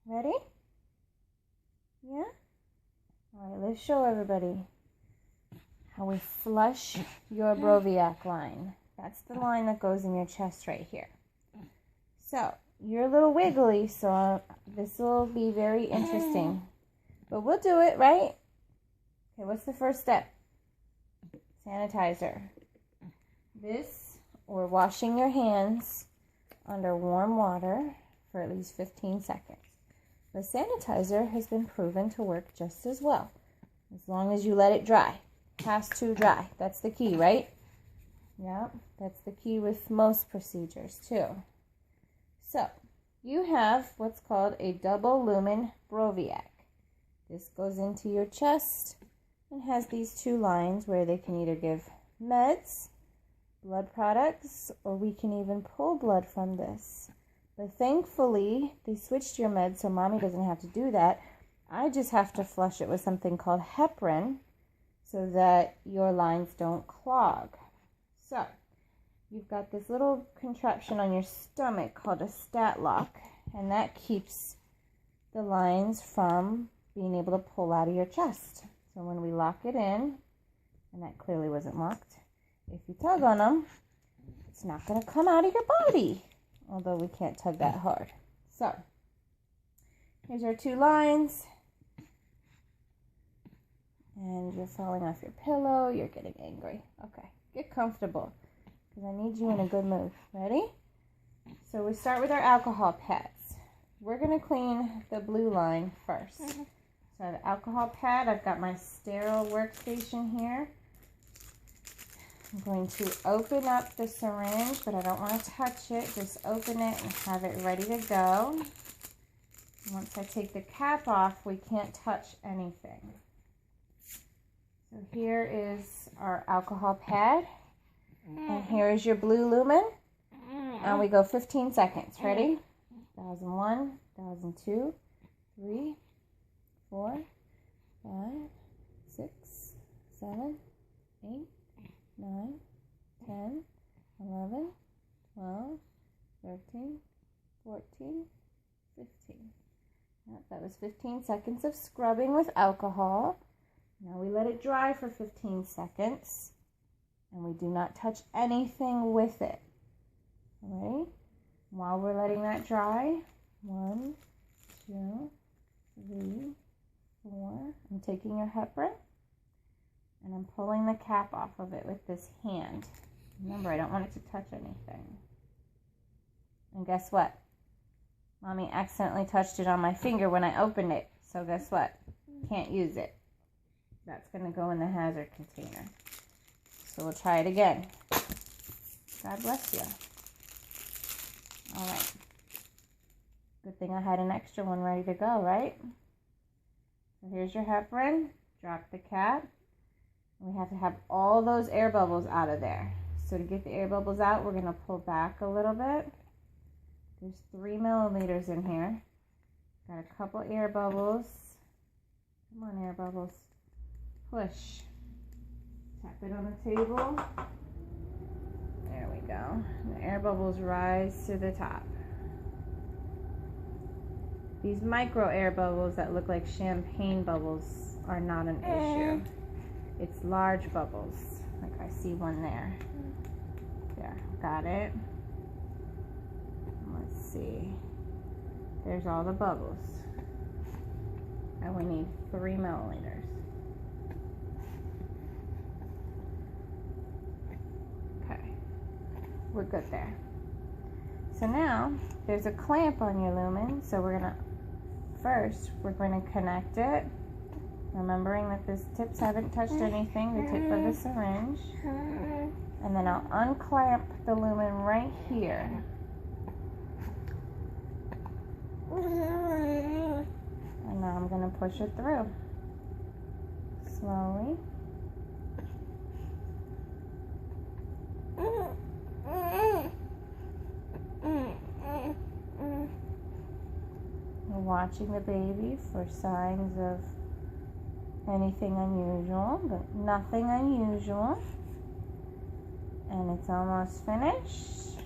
Ready? Yeah? All right, let's show everybody how we flush your Broviac line. That's the line that goes in your chest right here. So, you're a little wiggly, so this will be very interesting. But we'll do it, right? Okay, what's the first step? Sanitizer. This, or washing your hands under warm water for at least 15 seconds. The sanitizer has been proven to work just as well, as long as you let it dry. It has to dry. That's the key, right? Yeah, that's the key with most procedures too. So, you have what's called a double lumen Broviac. This goes into your chest and has these two lines where they can either give meds, blood products, or we can even pull blood from this. But thankfully, they switched your meds so mommy doesn't have to do that. I just have to flush it with something called heparin so that your lines don't clog. So, you've got this little contraption on your stomach called a stat lock, and that keeps the lines from being able to pull out of your chest. So when we lock it in, and that clearly wasn't locked, if you tug on them, it's not going to come out of your body, although we can't tug that hard. So, here's our two lines, and you're falling off your pillow, you're getting angry. Okay, get comfortable, because I need you in a good mood. Ready? So we start with our alcohol pads. We're going to clean the blue line first. So I have an alcohol pad. I've got my sterile workstation here. I'm going to open up the syringe, but I don't want to touch it. Just open it and have it ready to go. Once I take the cap off, we can't touch anything. So here is our alcohol pad. And here is your blue lumen. And we go 15 seconds. Ready? 1001, 1002, 3, 4, 5, 6, 7, 8, 9, 10, 11, 12, 13, 14, 15. That was 15 seconds of scrubbing with alcohol. Now we let it dry for 15 seconds. And we do not touch anything with it. All right? While we're letting that dry, 1, 2, 3, 4. I'm taking your heparin and I'm pulling the cap off of it with this hand. Remember, I don't want it to touch anything. And guess what? Mommy accidentally touched it on my finger when I opened it. So guess what? Can't use it. That's going to go in the hazard container. So we'll try it again. God bless you. All right. Good thing I had an extra one ready to go, right? So here's your heparin. Drop the cap. We have to have all those air bubbles out of there. So to get the air bubbles out, we're going to pull back a little bit. There's 3 milliliters in here. Got a couple air bubbles. Come on, air bubbles. Push. Tap it on the table. There we go. The air bubbles rise to the top. These micro air bubbles that look like champagne bubbles are not an issue. It's large bubbles. Like I see one there. There, got it. Let's see. There's all the bubbles. And we need 3 milliliters. We're good there. So now there's a clamp on your lumen, so we're going to connect it, remembering that the tips haven't touched anything, the tip of the syringe, and then I'll unclamp the lumen right here. And now I'm going to push it through slowly. We're watching the baby for signs of anything unusual, but nothing unusual. And it's almost finished.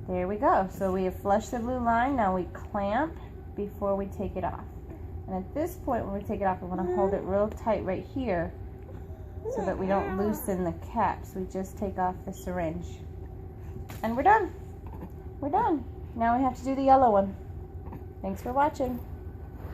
There we go. So we have flushed the blue line. Now we clamp before we take it off. And at this point, when we take it off, we want to hold it real tight right here so that we don't loosen the caps. We just take off the syringe. And we're done. We're done. Now we have to do the yellow one. Thanks for watching.